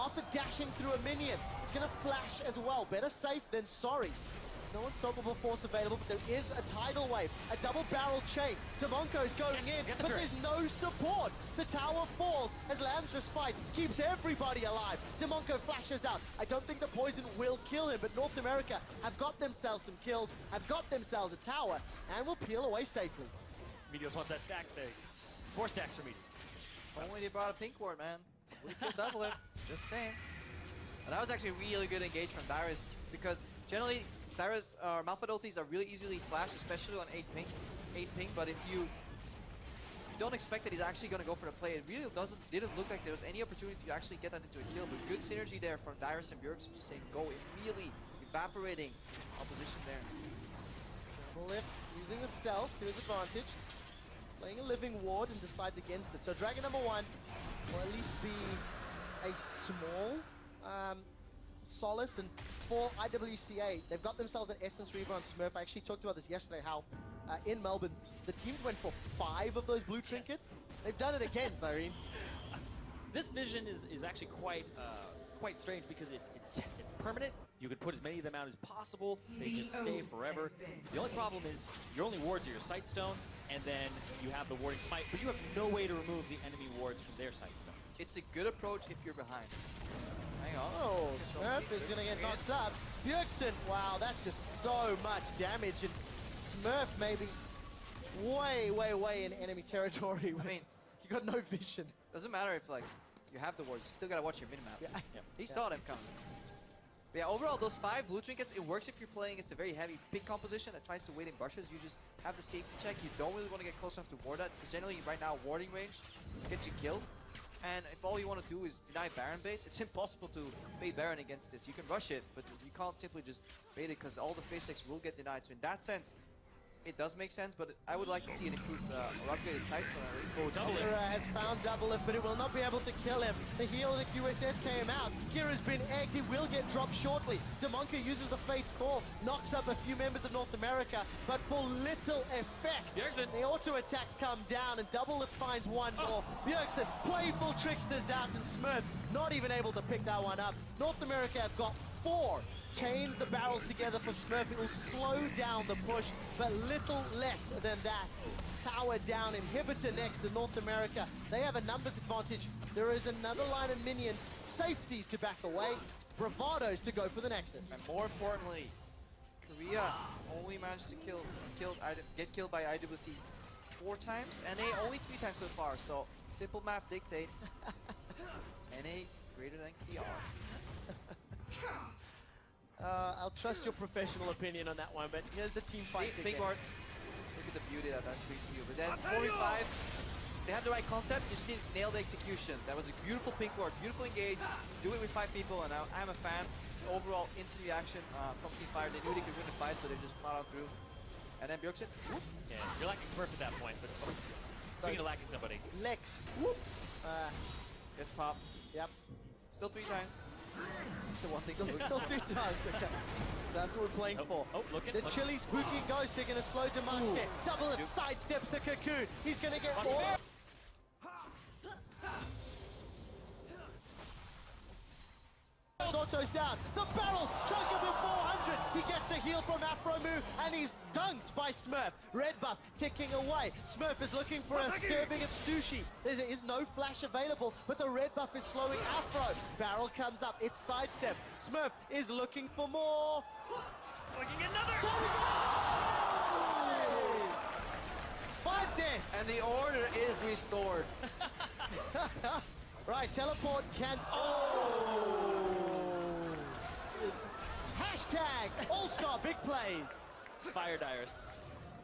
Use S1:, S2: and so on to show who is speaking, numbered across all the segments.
S1: after dashing through a minion. He's going to flash as well. Better safe than sorry. There's no unstoppable force available, but there is a tidal wave, a double barrel chain. Demonco's going in, but there's no support. The tower falls as Lamb's Respite keeps everybody alive. Demonco flashes out. I don't think the poison will kill him, but North America have got themselves some kills, have got themselves a tower, and will peel away safely.
S2: Meteors want that stack thing. 4 stacks for Meteors.
S3: Only they brought a pink ward, man. We could double it. Just saying. And that was actually a really good engage from Dyrus, because generally Dyrus Malphite ultis are really easily flashed, especially on 8 ping. But if you don't expect that he's actually going to go for the play, it really didn't look like there was any opportunity to actually get that into a kill. But good synergy there from Dyrus and Bjergsen, just saying go, immediately evaporating opposition there.
S1: Double lift, using the stealth to his advantage. Playing a living ward and decides against it. So Dragon number 1 will at least be a small solace, and for IWCA, they've got themselves an Essence Reaver on Smurf. I actually talked about this yesterday, how in Melbourne, the teams went for 5 of those blue trinkets. Yes. They've done it again, Cyrene.
S2: This vision is actually quite strange because it's permanent. You could put as many of them out as possible. They just stay forever. The only problem is your only wards are your Sight Stone, and then you have the Warding Smite, but you have no way to remove the enemy wards from their Sight Stone.
S3: It's a good approach if you're behind. Hang on.
S1: Oh, Smurf is going to get knocked up. Bjergsen, wow, that's just so much damage, and Smurf maybe way in enemy territory.
S3: I mean,
S1: you got no vision.
S3: Doesn't matter if like you have the wards, you still gotta watch your minimap.
S1: Yeah.
S3: He saw them coming. But yeah, overall, those 5 blue trinkets, it works if you're playing against a very heavy pick composition that tries to wait in bushes. You just have the safety check. You don't really want to get close enough to ward that, because generally right now warding range gets you killed. And if all you want to do is deny Baron baits, it's impossible to bait Baron against this. You can rush it, but you can't simply just bait it, because all the phase checks will get denied. So in that sense, it does make sense, but I would like to see an improved or upgraded Sight Stone at least.
S2: Oh, double lift.
S1: Kira has found double lift, but it will not be able to kill him. The heal of the QSS came out. Kira's been egged. He will get dropped shortly. Demonco uses the Fate's Call, knocks up a few members of North America, but for little effect.
S2: Bjergsen.
S1: The auto attacks come down, and double lift finds one more. Bjergsen, playful tricksters out, and Smurf not even able to pick that one up. North America have got 4. Chains the barrels together for Smurf. It will slow down the push, but little less than that. Tower down, Inhibitor next to North America. They have a numbers advantage. There is another line of minions, safeties to back away, bravados to go for the Nexus.
S3: And more importantly, Korea only managed to get killed by IWC 4 times, NA only 3 times so far. So simple math dictates NA greater than KR.
S1: I'll trust your professional opinion on that one, but here's the team fight.
S3: Big ward. Look at the beauty that brings to you. But then 4v5, they have the right concept, you just need to nail the execution. That was a beautiful pink ward, beautiful engage, do it with 5 people, and I'm a fan. Overall, instant reaction from Team Fire. They knew they could win the fight, so they just plowed on through. And then Bjergsen, whoop.
S2: Yeah, you're lacking Smurf at that point, but speaking of lacking somebody.
S1: Lex, whoop.
S3: Gets popped.
S1: Yep.
S3: Still 3 times. So one thing to lose.
S1: Still 3 times, okay. That's what we're playing for.
S2: Oh, looking.
S1: The chilly, spooky ghost, they're going to slow Demonco. Double it, sidesteps the cocoon. He's going to get all. Auto's down. The barrels choke him with 400. He gets the heal from Afromu, and he's dunked by Smurf. Red buff ticking away. Smurf is looking for a serving of sushi. There is no flash available, but the red buff is slowing Afro. Barrel comes up. It's sidestep. Smurf is looking for more.
S2: Looking another.
S1: 5 deaths.
S3: And the order is restored.
S1: Right, teleport can't. Oh! Hashtag All-Star Big Plays.
S2: Fire Dyrus.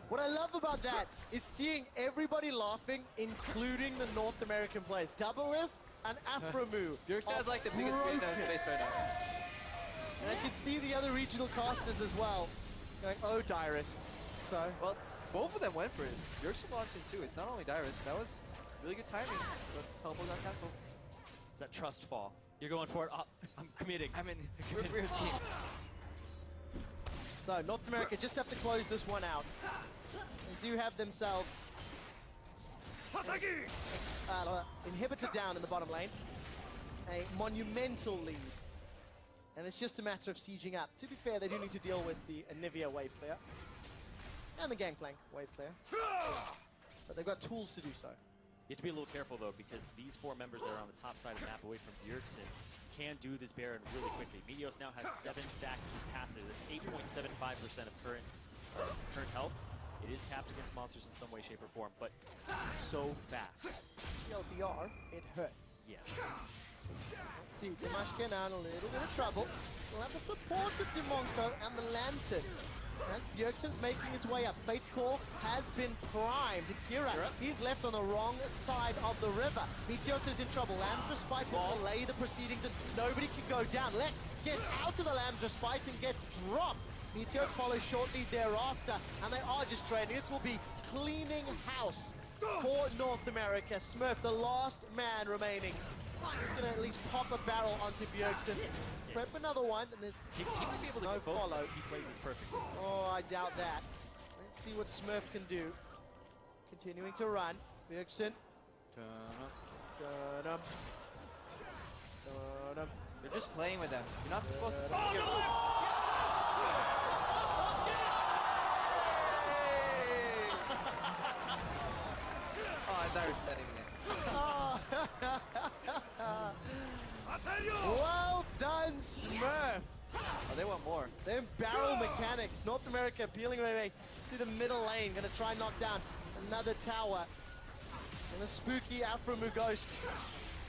S1: What I love about that is seeing everybody laughing, including the North American players. Double lift and Afromu.
S3: Bjergsen has like the biggest grin on his face right now.
S1: And I can see the other regional casters as well going, oh, Dyrus. So,
S3: well, both of them went for it. Bjergsen launched in 2. It's not only Dyrus. That was really good timing, but teleport got cancelled.
S2: It's that trust fall. You're going for it. Oh, I'm committing.
S3: I mean, we're a team.
S1: So North America just have to close this one out. They do have themselves Inhibitor down in the bottom lane. a monumental lead. And it's just a matter of sieging up. To be fair, they do need to deal with the Anivia wave clear. And the Gangplank wave clear. But they've got tools to do so.
S2: You have to be a little careful, though, because these four members that are on the top side of the map away from Bjergsen can do this Baron really quickly. Meteos now has 7 stacks of his passive. That's 8.75% of current health. It is capped against monsters in some way, shape, or form, but it's so fast.
S1: TLDR, it hurts.
S2: Yeah.
S1: Let's see, Dimashkin now in a little bit of trouble. We'll have the support of Dimonko and the Lantern. And Bjergsen's making his way up. Fate's Call has been primed. Kira, he's left on the wrong side of the river. Meteos is in trouble. Lamb's Respite will delay the proceedings and nobody can go down. Lex gets out of the Lamb's Respite and gets dropped. Meteos follows shortly thereafter, and they are just trading. This will be cleaning house for North America. Smurf, the last man remaining. He's going to at least pop a barrel onto Bjergsen. Prep another one, and there's
S2: He might be able to
S1: no
S2: get both.
S1: follow.
S2: He plays this perfectly.
S1: Oh, I doubt that. Let's see what Smurf can do. Continuing to run. Bjergsen. Dun-dum. Dun-dum.
S3: They're just playing with them. You're not supposed to. Oh, Dyrus standing again.
S1: Well done, Smurf.
S3: Oh, they want more.
S1: Them barrel mechanics. North America peeling their way to the middle lane. Gonna try and knock down another tower. And the spooky Afromu Ghosts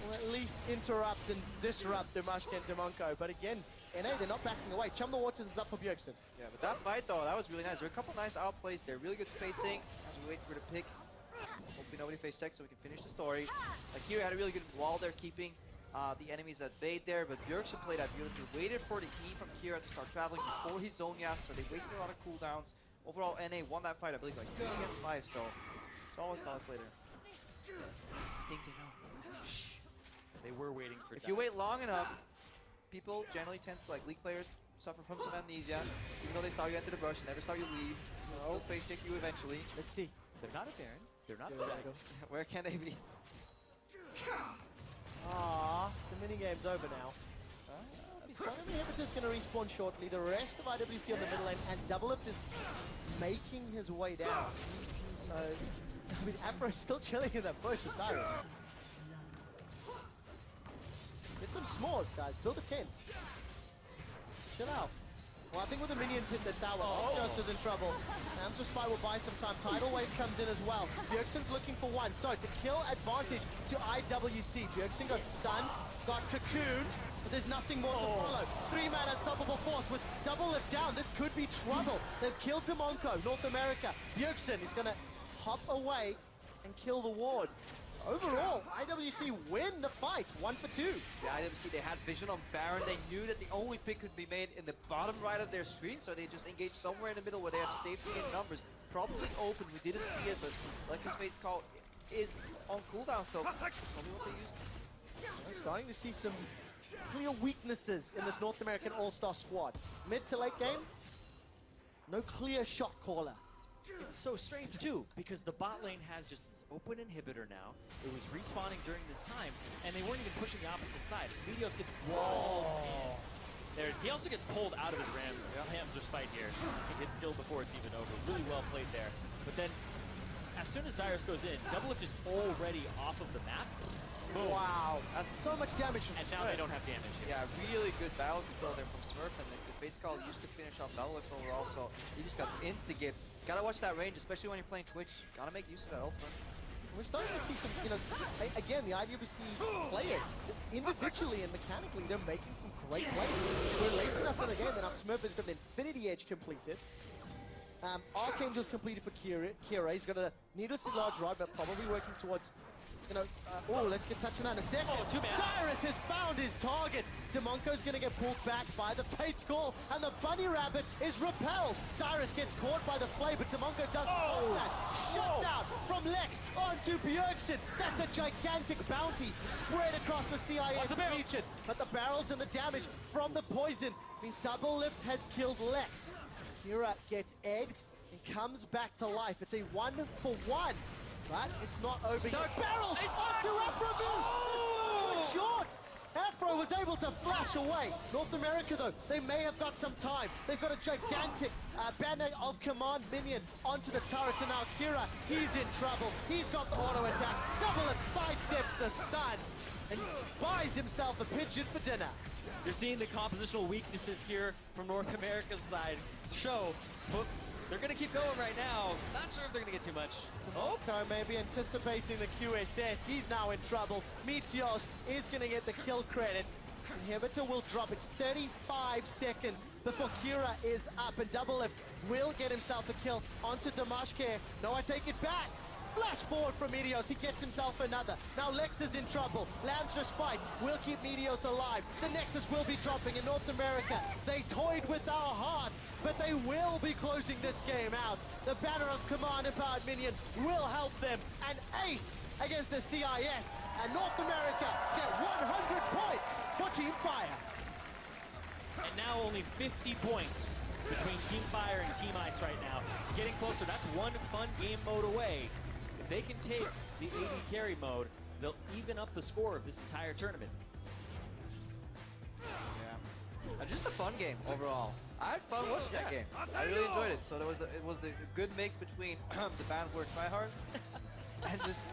S1: will at least interrupt and disrupt Dimashkin and Dimonko. But again, NA, they're not backing away. Chum the Waters is up for Bjergsen.
S3: Yeah, but that fight though, that was really nice. There were a couple nice outplays there. Really good spacing as we wait for the pick. Hopefully nobody faced Sex so we can finish the story. Akira had a really good wall there, keeping the enemies at bay there, but Bjergsen played that beautifully. Waited for the E from Kira to start traveling before his zone Yas, so they wasted a lot of cooldowns. Overall, NA won that fight, I believe, like 3 against 5, so solid play there. I think they know. Shh.
S2: They were waiting for
S3: If you wait long enough, people generally tend to, like League players, suffer from some amnesia. Even though they saw you enter the brush, never saw you leave. They'll face check you eventually.
S1: Let's see.
S2: They're not a Baron. They're not a
S1: There we
S2: Baron.
S1: go.
S3: Where can they be?
S1: Ah, the minigame's over now. One of the inhibitors going to respawn shortly. The rest of IWC on the middle lane, and Doublelift is making his way down. So, I mean, Afro's still chilling in that bush with Dyrus. Get some s'mores, guys. Build a tent. Chill out. Well, I think with the minions hit the tower, Optios is in trouble. Lamb's Respite will buy some time. Tidal Wave comes in as well. Bjergsen's looking for one. So, to kill advantage to IWC. Bjergsen got stunned, got cocooned, but there's nothing more to follow. 3-man unstoppable force with Doublelift down. This could be trouble. They've killed Dimonko, North America. Bjergsen is going to hop away and kill the ward. Overall, IWC win the fight, 1 for 2.
S3: Yeah, IWC, they had vision on Baron. They knew that the only pick could be made in the bottom right of their screen, so they just engaged somewhere in the middle where they have safety in numbers. Probably open, we didn't see it, but Lexus Fate's Call is on cooldown, so probably what they used.
S1: We're starting to see some clear weaknesses in this North American All-Star squad. Mid to late game, no clear shot caller.
S2: It's so strange, too, because the bot lane has just this open inhibitor now. It was respawning during this time, and they weren't even pushing the opposite side. Meteos gets walled in. He also gets pulled out of his Rams Respite here. He gets killed before it's even over. Really well played there. But then, as soon as Dyrus goes in, Doublelift is already off of the map. Boom.
S1: Wow, that's so much damage from
S2: And now
S1: Smurf.
S2: they don't have damage here.
S3: Yeah, really good battle control there from Smurf, and the Fate's Call used to finish off Doublelift overall, so he just got insta-gift. Gotta watch that range, especially when you're playing Twitch. Gotta make use of that ultimate.
S1: We're starting to see some, again, the IWC players, individually and mechanically, they're making some great plays. We're late enough in the game that our Smurf has got an Infinity Edge completed. Archangel's completed for Kira. He's got a needlessly large rod, but probably working towards, let's get touching that in a second.
S2: Oh, 2-man.
S1: Dyrus has found his target. Dimonko's going to get pulled back by the Fate's Call, and the Bunny Rabbit is repelled. Dyrus gets caught by the Flay, but Dimonko doesn't hold that. Shut down from Lex onto Bjergsen. That's a gigantic bounty spread across the CIS region. But the barrels and the damage from the poison means Doublelift has killed Lex. Kira gets egged and comes back to life. It's a 1-for-1. But it's not over yet. Barrels onto Afromu! Short! Afro was able to flash away. North America, though, they may have got some time. They've got a gigantic banner of command minion onto the turret, and now Kira, he's in trouble. He's got the auto attacks. Double F sidesteps the stun and buys himself a pigeon for dinner.
S2: You're seeing the compositional weaknesses here from North America's side show, but they're going to keep going right now. Not sure if they're going to get too much.
S1: Tomoko maybe anticipating the QSS. He's now in trouble. Meteos is going to get the kill credits. Inhibitor will drop. It's 35 seconds before Kira is up, and Double F will get himself a kill onto Damashke. No, I take it back. Flash forward from Meteos, he gets himself another. Now Lex is in trouble. Lamb's Respite will keep Meteos alive. The Nexus will be dropping in North America. They toyed with our hearts, but they will be closing this game out. The banner of command empowered minion will help them. An ace against the CIS. And North America get 100 points for Team Fire.
S2: And now only 50 points between Team Fire and Team Ice right now. Getting closer, that's one fun game mode away. If they can take the AD carry mode, they'll even up the score of this entire tournament.
S3: Yeah. Just a fun game overall. I had fun watching that game. I really enjoyed it. So it was the good mix between the band word tryhard and just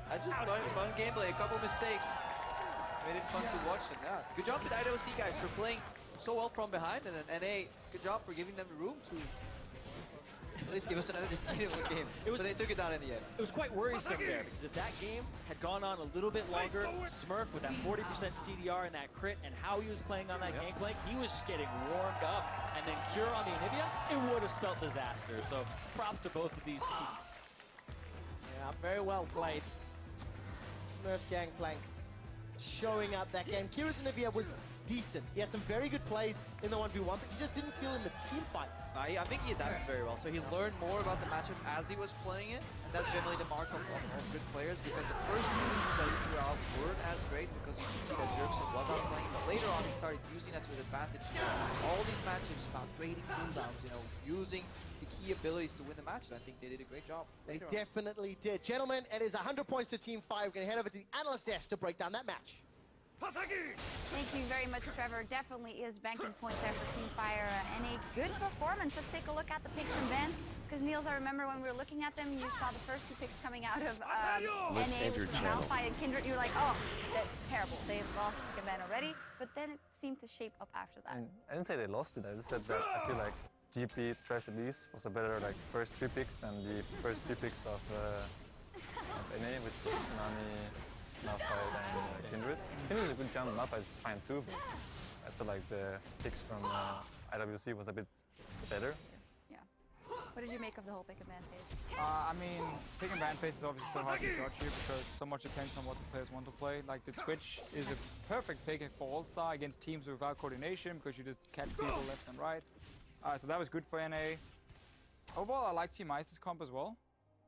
S3: fun gameplay. A couple mistakes made it fun to watch. And yeah, good job to IWC guys for playing so well from behind, and then NA, good job for giving them the room to at least give us another entertainment game. So they took it down in the end.
S2: It was quite worrisome there, because if that game had gone on a little bit longer, Smurf with that 40% CDR and that crit and how he was playing on that gangplank, he was just getting warmed up. And then Cure on the Anivia, it would have spelled disaster. So props to both of these teams.
S1: Yeah, very well played. Smurf's gangplank showing up that game. Kira's Anivia was decent. He had some very good plays in the 1v1, but you just didn't feel in the team fights.
S3: I think he adapted very well. So he learned more about the matchup as he was playing it, and that's generally the mark of good players, because the first two moves that he threw out weren't as great because you could see that Jerkson was out playing, but later on he started using that to his advantage. All these matches about trading cooldowns, you know, using the key abilities to win the match, and I think they did a great job.
S1: They definitely did. Gentlemen, it is 100 points to Team 5. We're going to head over to the analyst desk to break down that match.
S4: Thank you very much, Trevor. Definitely is banking points there for Team Fire and a good performance. Let's take a look at the picks and bans. Because Niels, I remember when we were looking at them, you saw the first two picks coming out of NA, which was Malphite and Kindred. You were like, oh, that's terrible. They've lost the pick and ban already. But then it seemed to shape up after that.
S5: I didn't say they lost it. I just said that I feel like GP Trash Elise was a better first three picks than the first three picks of NA, which was Nami, Malphite and Kindred. Kindred is a good jump, Malphite is fine too, but I feel like the picks from IWC was a bit better.
S4: Yeah. What did you make of the whole pick and ban phase?
S6: I mean, pick and ban phase is obviously so hard to judge here because so much depends on what the players want to play. Like the Twitch is a perfect pick for All-Star against teams without coordination because you just catch people left and right. So that was good for NA. Overall, I like Team Ice's comp as well.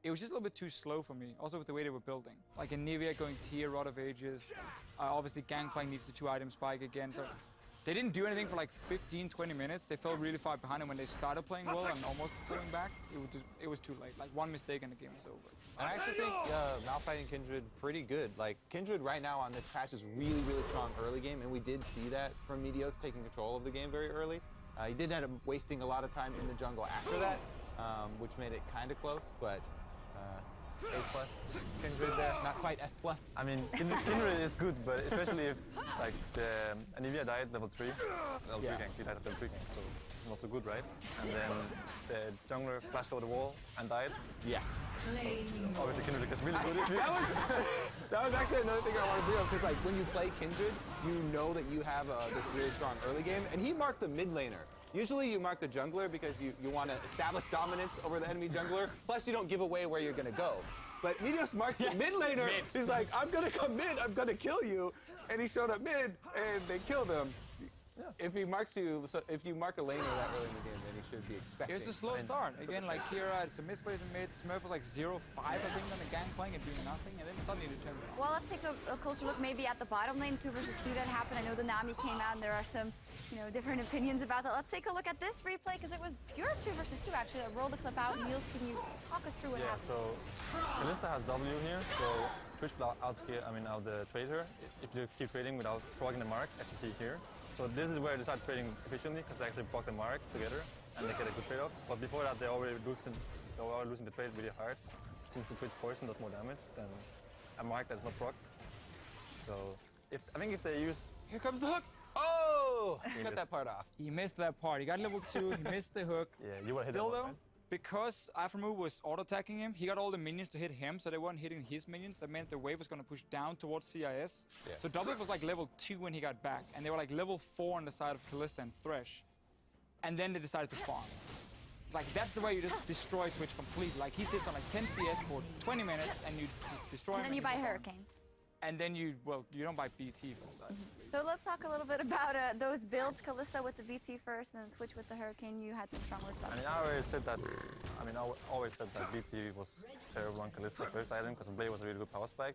S6: It was just a little bit too slow for me, also with the way they were building. Like Anivia going tier, Rod of Ages. Obviously, Gangplank needs the 2-item spike again. So they didn't do anything for like 15, 20 minutes. They fell really far behind, and when they started playing well and almost pulling back, it was too late. Like one mistake and the game was over.
S7: I actually think Malphite and Kindred pretty good. Like Kindred right now on this patch is really, really strong early game, and we did see that from Meteos taking control of the game very early. He did end up wasting a lot of time in the jungle after that, which made it kind of close, but A+, Kindred there, not quite S+.
S5: I mean, Kindred is good, but especially if like the Anivia died level 3 gank, he died at level 3 gank, so this is not so good, right? And then the jungler flashed over the wall and died.
S7: Yeah.
S5: So, obviously Kindred is really good.
S7: That was actually another thing I want to bring up, because like when you play Kindred, you know that you have this really strong early game, and he marked the mid laner. Usually you mark the jungler because you want to establish dominance over the enemy jungler, plus you don't give away where you're going to go. But Meteos marks the mid laner. He's like, I'm going to come mid, I'm going to kill you. And he showed up mid, and they killed him. Yeah. If he marks you, if you mark a laner that early in the game, then he should be expecting.
S6: It was a slow start. Again, like Kira, it's a misplay in mid. Smurf was like 0-5, I think, on the Gangplank and doing nothing, and then suddenly they turned around.
S4: Well, let's take a closer look maybe at the bottom lane. 2 versus 2 that happened. I know the Nami came out, and there are some, different opinions about that. Let's take a look at this replay because it was pure 2 versus 2 actually. I rolled the clip out. Niels, can you talk us through what happened?
S5: So Kalista has W here, so Twitch will outscale, out the trader if you keep trading without proccing the mark, as you see here. So this is where they start trading efficiently because they actually proc the mark together and they get a good trade-off. But before that, they're already losing the trade really hard since the Twitch poison does more damage than a mark that's not procced. So I think if they use...
S7: Here comes the hook! Oh! Cut that part off.
S6: He missed that part. He got level 2, he missed the hook.
S5: Yeah, you would hit that
S6: Still
S5: one,
S6: though,
S5: right?
S6: because Aphromoo was auto-attacking him, he got all the minions to hit him, so they weren't hitting his minions. That meant the wave was going to push down towards CIS.
S7: Yeah.
S6: So Doublelift was like level 2 when he got back, and they were like level 4 on the side of Kalista and Thresh. And then they decided to farm. It's like, that's the way you just destroy Twitch completely. Like, he sits on like 10 CS for 20 minutes, and you just destroy him.
S4: And then you buy Hurricane.
S6: And then you don't buy BT for the side.
S4: So let's talk a little bit about those builds. Kalista with the BT first, and then Twitch with the Hurricane. You had some strong words about that.
S5: I always said that. BT was terrible on Kalista first item because Blade was a really good power spike.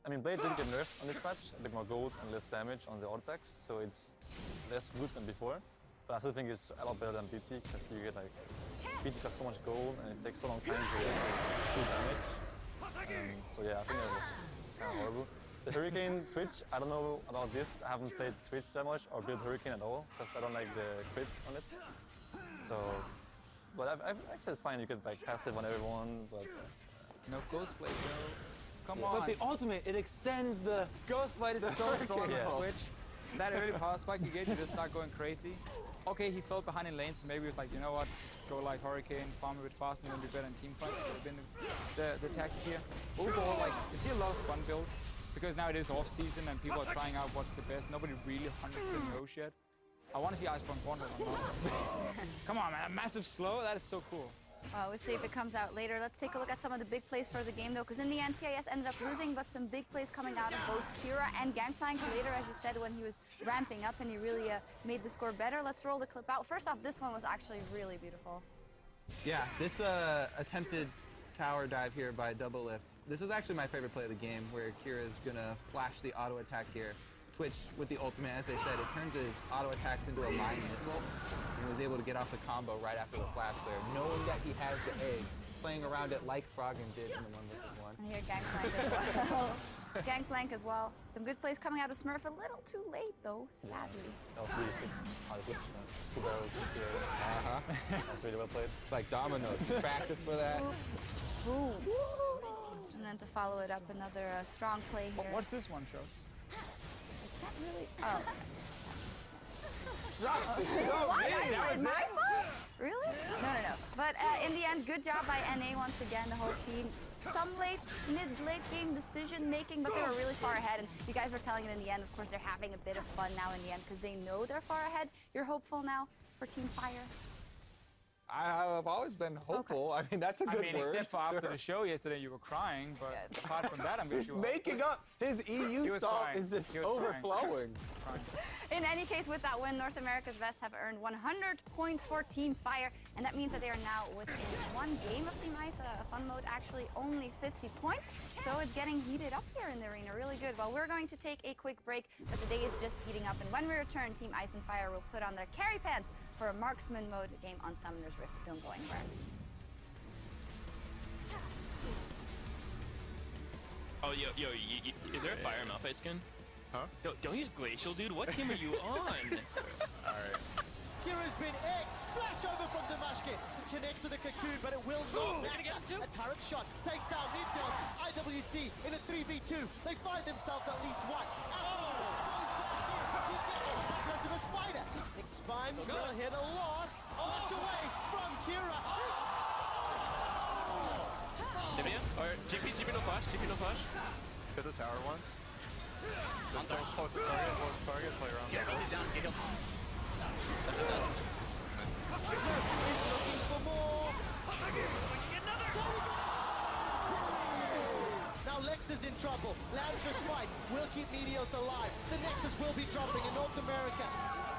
S5: Blade did get nerfed on this patch, a bit more gold and less damage on the auto attacks, so it's less good than before. But I still think it's a lot better than BT because you get BT got so much gold and it takes so long time to do damage. So yeah, I think that was kind of horrible. The Hurricane Twitch, I don't know about this. I haven't played Twitch that much or built Hurricane at all because I don't like the crit on it. So, but I've actually it's fine. You get passive on everyone, but
S6: No Ghostblade, bro. Come on.
S7: But the ultimate, it extends the...
S6: Ghostblade is so strong
S5: Yeah.
S6: on Twitch. That early power spike you get, you just start going crazy. Okay, he fell behind in lanes, so maybe he was like, you know what, just go like Hurricane, farm a bit faster, and then be better in team fights. That would have been the tactic here. Overall, you see a lot of fun builds. Because now it is off-season and people are trying out what's the best. Nobody really 100% knows yet. I want to see Iceborne Quantum. Come on, man, a massive slow? That is so cool.
S4: We'll see if it comes out later. Let's take a look at some of the big plays for the game, though, because in the end, CIS ended up losing, but some big plays coming out of both Kira and Gangplank later, as you said, when he was ramping up and he really made the score better. Let's roll the clip out. First off, this one was actually really beautiful.
S7: Yeah, this attempted tower dive here by Doublelift. This is actually my favorite play of the game, where Kira is going to flash the auto attack here. Twitch, with the ultimate, as they said, it turns his auto attacks into a mine missile, and he was able to get off the combo right after the flash there, knowing that he has the egg, playing around it like Froggen did in the 1v1.
S4: And here, Gangplank as well. Gangplank as well. Some good plays coming out of Smurf. A little too late, though, sadly.
S5: that was really sick. How to flip 2 barrels here. That's really well played.
S7: It's like dominoes. You practice for that.
S4: Boom. And then to follow it up, another strong play here.
S6: What's this one show?
S4: That really... Oh.
S7: What?
S6: That was
S4: My
S6: it?
S4: fault? Really? No. But in the end, good job by NA once again, the whole team. Some mid-late game decision making, but they were really far ahead. And you guys were telling it in the end, of course, they're having a bit of fun now in the end because they know they're far ahead. You're hopeful now for Team Fire?
S7: I've always been hopeful. Okay. I mean, that's a good word.
S6: Except for after the show yesterday, you were crying, but apart from that, I'm
S7: He's making up. His EU salt is just overflowing.
S4: In any case, with that win, North America's Best have earned 100 points for Team Fire, and that means that they are now within one game of Team Ice, a fun mode, actually only 50 points. So it's getting heated up here in the arena, really good. Well, we're going to take a quick break, but the day is just heating up, and when we return, Team Ice and Fire will put on their carry pants for a marksman mode game on Summoner's Rift. Don't go anywhere.
S8: Oh, yo, is there a Fire Malphite skin?
S1: Huh?
S8: Yo, don't use Glacial, dude. What team are you on?
S1: Alright. Kira's been egg. Flash over from Damashki. Connects with a cocoon, but it will not matter. A turret shot takes down Meteors. IWC in a 3v2. They find themselves at least one. To the spider. Expand will hit a lot. Much away from Kira.
S8: Nivea? Or GP no flash,
S9: Hit the tower once. Just don't close the target, play around.
S3: He's down, get healed. That's it done.
S1: Smurf is looking for more. Now Lex is in trouble. Lab's respite will keep Meteos alive. The Nexus will be dropping in North America.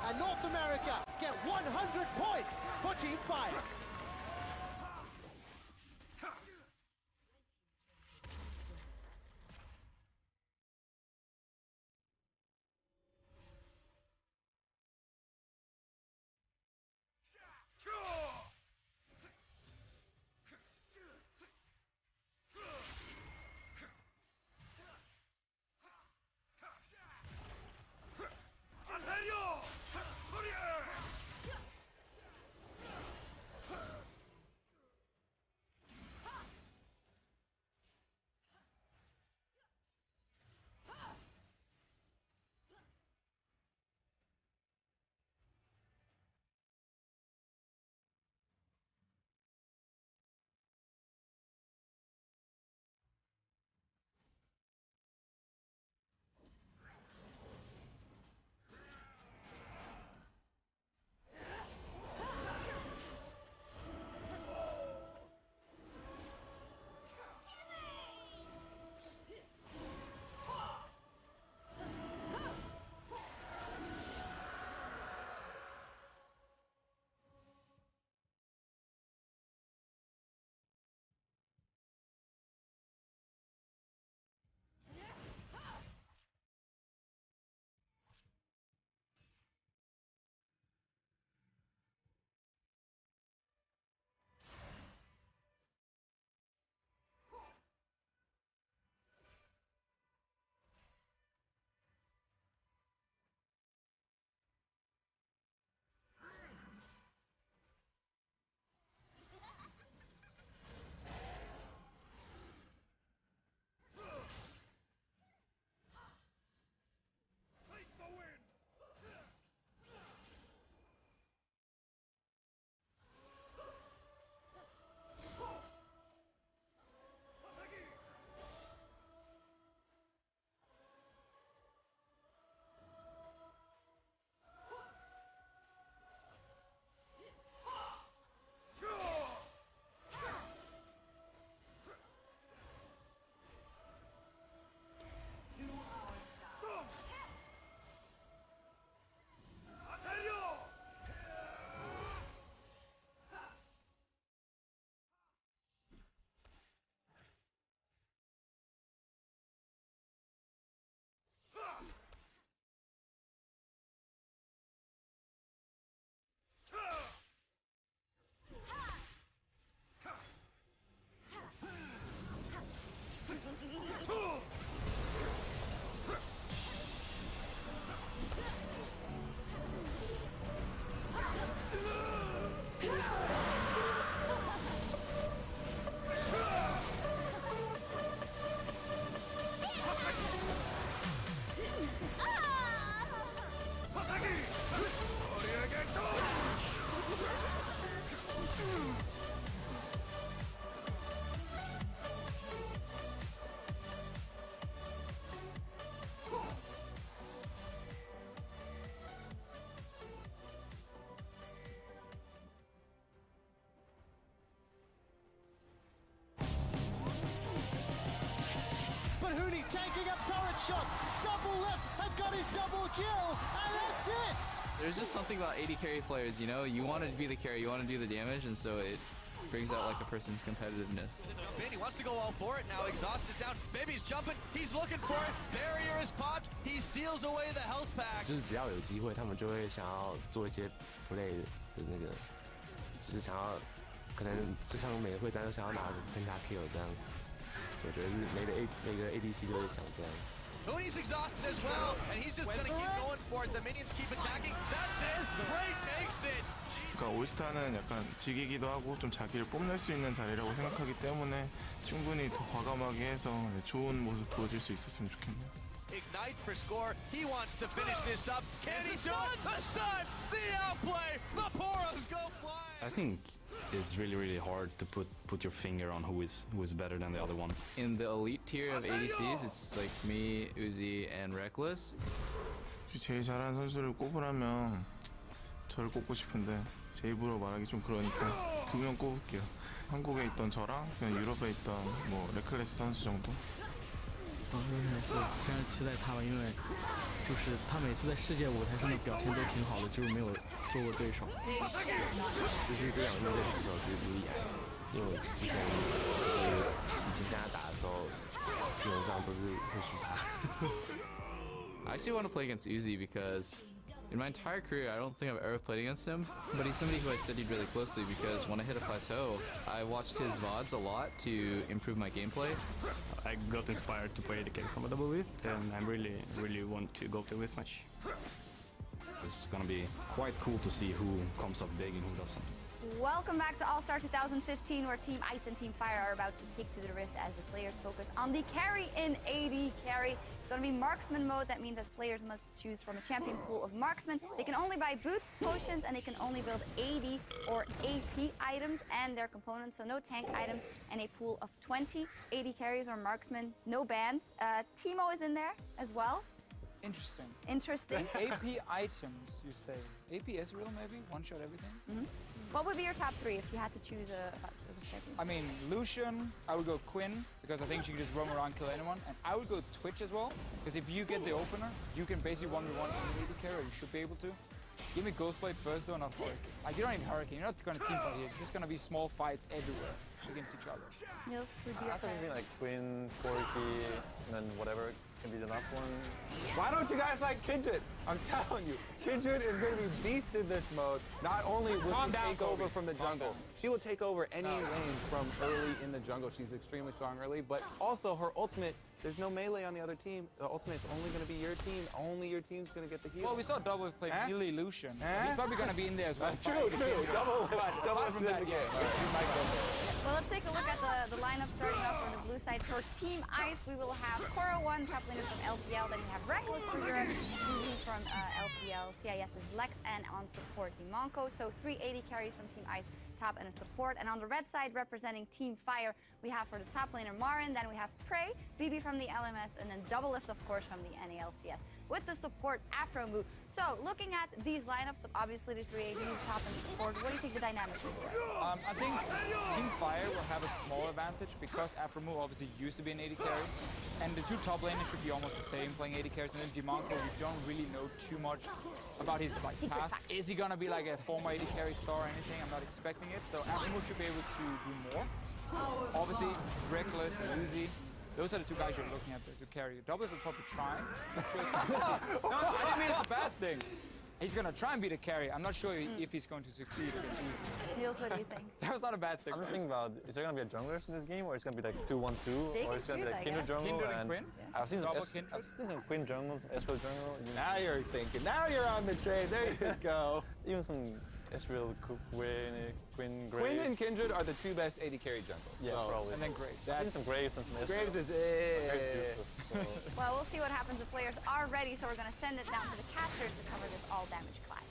S1: And North America get 100 points for Team Fire. shots. Double left has got his double kill, and that's it.
S10: There's just something about AD carry players, you know? You want to be the carry, you want to do the damage, and so it brings out like a person's competitiveness.
S11: Jump in, he wants to go all for it. Now Exhaust is down. Baby's jumping. He's looking for it. Barrier is popped. He steals away the health pack.
S12: 就是只要有机会，他们就会想要做一些 play 的那个，就是想要，可能就像每个会战都想要拿 pentakill 这样。我觉得是每个 ADC 都会想这样。
S11: Mooney's exhausted as well, and he's just gonna keep going for it. The minions keep attacking. That's his. Bray takes it.
S13: 그러니까 올스타는 약간 즐기기도 하고 좀 자기를 뽐낼 수 있는 자리라고 생각하기 때문에 충분히 더 과감하게 해서 좋은 모습 보여줄 수 있었으면 좋겠네요.
S11: Ignite for score. He wants to finish this up. Can he do it? The stun! The outplay! The Poros go flying!
S14: I think it's really hard to put your finger on who is better than the other one.
S10: In the elite tier of ADCs, it's like me, Uzi, and Reckless.
S13: 제일 잘하는 선수를 꼽으라면 저를 꼽고 싶은데 제 입으로 말하기 좀 그러니까 2명 꼽을게요. 한국에 있던 저랑 그냥 유럽에 있던 뭐 레클레스 선수 정도.
S15: 非常期待他吧，因为就是他每次在世界舞台上的表现都挺好的，就是没有做过对手。
S12: 就是这两个对手其实不厉害，因为我之前以前跟他打的时候，基本上都是会输他。
S10: I actually want to play against Uzi because in my entire career, I don't think I've ever played against him, but he's somebody who I studied really closely because when I hit a plateau, I watched his VODs a lot to improve my gameplay.
S14: I got inspired to play the game from WWE, and I really want to go to this match. It's gonna be quite cool to see who comes up big and who doesn't.
S4: Welcome back to All-Star 2015, where Team Ice and Team Fire are about to take to the Rift as the players focus on the carry in AD carry. It's going to be marksman mode. That means that players must choose from a champion pool of marksmen. They can only buy boots, potions, and they can only build AD or AP items and their components, so no tank items, and a pool of 20 AD carries or marksmen, no bans. Teemo is in there as well.
S6: Interesting.
S4: Interesting.
S6: AP items, you say. AP Ezreal maybe? One shot everything?
S4: Mm-hmm. What would be your top three if you had to choose a champion?
S6: I mean, Lucian, I would go Quinn, because I think she can just roam around, kill anyone. And I would go Twitch as well, because if you get the opener, you can basically 1v1 any AD carry, or you should be able to. Give me Ghostblade first though, not Hurricane. Like, you don't need Hurricane, you're not going to teamfight here. It's just going to be small fights everywhere against each other.
S4: Niels, would be
S5: I also think like Quinn, Corki, and then whatever can be the last one.
S7: Why don't you guys like Kindred? I'm telling you, Kindred is going to be beast in this mode. Not only will she take over from the jungle, she will take over any lane from early in the jungle. She's extremely strong early, but also her ultimate, there's no melee on the other team. The ultimate's only going to be your team. Only your team's going to get the heal.
S6: Well, we saw Double play melee Lucian. He's probably going to be in there as well.
S7: True. Double is in the game.
S4: Well, let's take a look at the lineup starting off on the blue side. For Team Ice, we will have Koro1, top laner from LPL. Then we have Reckless for Europe, Yuzi from LPL, CIS's Lex, and on support, Dimonko. So 3 AD carries from Team Ice, top and a support. And on the red side, representing Team Fire, we have for the top laner Marin, then we have Prey, BB from the LMS, and then Double Lift, of course, from the NALCS, with the support Aphromoo. So looking at these lineups of obviously the 3 ADs, top and support, what do you think the dynamics will be?
S6: I think Team Fire will have a small advantage because Aphromoo obviously used to be an AD carry, and the 2 top laners should be almost the same playing AD carries. And then Dimonko, we don't really know too much about his past. Is he gonna be like a former AD carry star or anything? I'm not expecting it. So Aphromoo should be able to do more. Obviously, Reckless and Uzi. Those are the 2 guys you're looking at there to carry. Double will probably try. No, I didn't mean it's a bad thing. He's going to try and be the carry. I'm not sure if he's going to succeed against Uzi.
S4: Niels, what do you think?
S6: That was not a bad thing.
S5: I'm just thinking about, is there going to be a junglers in this game, or is it going to be like 2-1-2? Or is it going to be like Kindred jungle?
S6: Kindred and Quinn?
S5: Yeah. I've seen some Quinn jungles, Ezreal jungle.
S7: Now you're thinking. Now you're on the train. There you go.
S5: Even some Ezreal, Quinn, Graves.
S7: Quinn and Kindred are the 2 best AD carry jungles.
S5: Yeah, probably.
S6: And then Graves.
S5: I've seen some Graves and some Ezreal.
S7: Graves is
S4: Well, we'll see what happens. The players are ready, so we're going to send it down to the casters to cover this all-damage clash.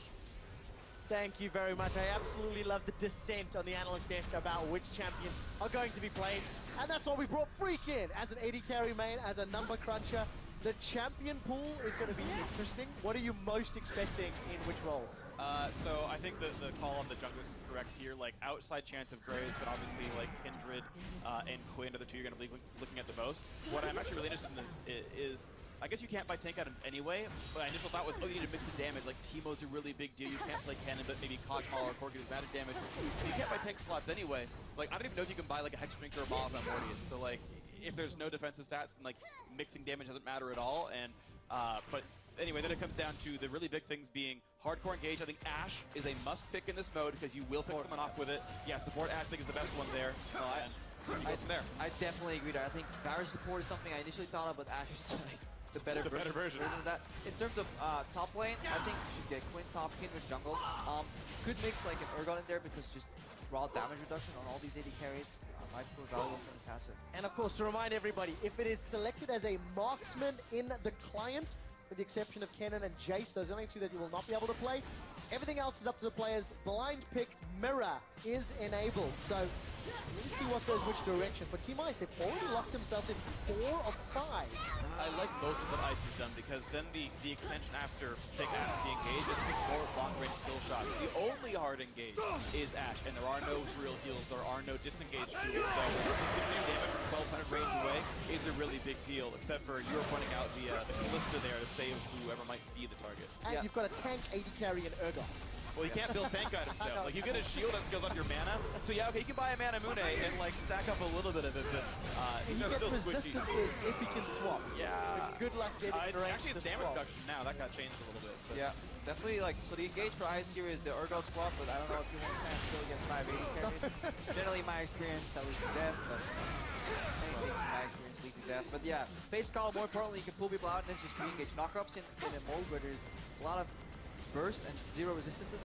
S1: Thank you very much. I absolutely love the dissent on the analyst desk about which champions are going to be played. And that's why we brought Freak in as an AD carry main, as a number cruncher. The champion pool is going to be interesting. What are you most expecting in which roles?
S16: So I think the call on the junglers is correct here. Like outside chance of Graves, but obviously like Kindred and Quinn are the two you're going to be looking at the most. What I'm actually really interested in is, I guess you can't buy tank items anyway, but my initial thought was, oh, you need to mix in damage. Like Teemo's a really big deal. You can't play Cannon, but maybe Cogmaw or Corki does magic damage. You can't buy tank slots anyway. Like I don't even know if you can buy like a Hexdrinker or a Molotov on Mortius. So like, if there's no defensive stats, then like mixing damage doesn't matter at all. And but anyway, then it comes down to the really big things being hardcore engage. I think Ashe is a must pick in this mode because you will pick someone off with it. Yeah, support Ashe I think is the best one there.
S3: I definitely agree there. I think Varus support is something I initially thought of, but Ashe is like the better version of that. In terms of top lane, I think you should get Quinn top, Kindred jungle. Could mix like an Urgot in there because just raw damage reduction on all these AD carries might prove valuable for the passive.
S1: And of course, to remind everybody, if it is selected as a marksman in the client, with the exception of Kennen and Jace, those are the only two that you will not be able to play. Everything else is up to the players. Blind pick Mirror is enabled. So let me see what goes which direction. For Team Ice, they've already locked themselves in 4 of 5.
S16: I like most of what Ice has done because then the extension after pick Ashe the engage is pick more long range skill shots. The only hard engage is Ashe, and there are no real heals, there are no disengage tools. So giving damage from 1200 range away is a really big deal, except for you're pointing out the Kalista there to save whoever might be the target.
S1: And you've got a tank AD carry in Urgot.
S16: Well, you can't build tank items though. Like you get a shield that scales up your mana. So yeah, okay, you can buy a Mana Mune and like stack up a little bit of it, but
S1: he gets resistances if he can swap.
S16: Yeah.
S1: But good luck getting
S16: actually, it's damage reduction now. That got changed a little bit. But.
S3: Yeah, definitely like, so the engage for Ice here is the Urgot swap, but I don't know if you want to stand still against 580 carries. Generally, my experience, that leads to death, but many things in my experience lead to death. But yeah, face call, more importantly, you can pull people out and then just re-engage. Knockups in a mode where there's a lot of burst and zero resistances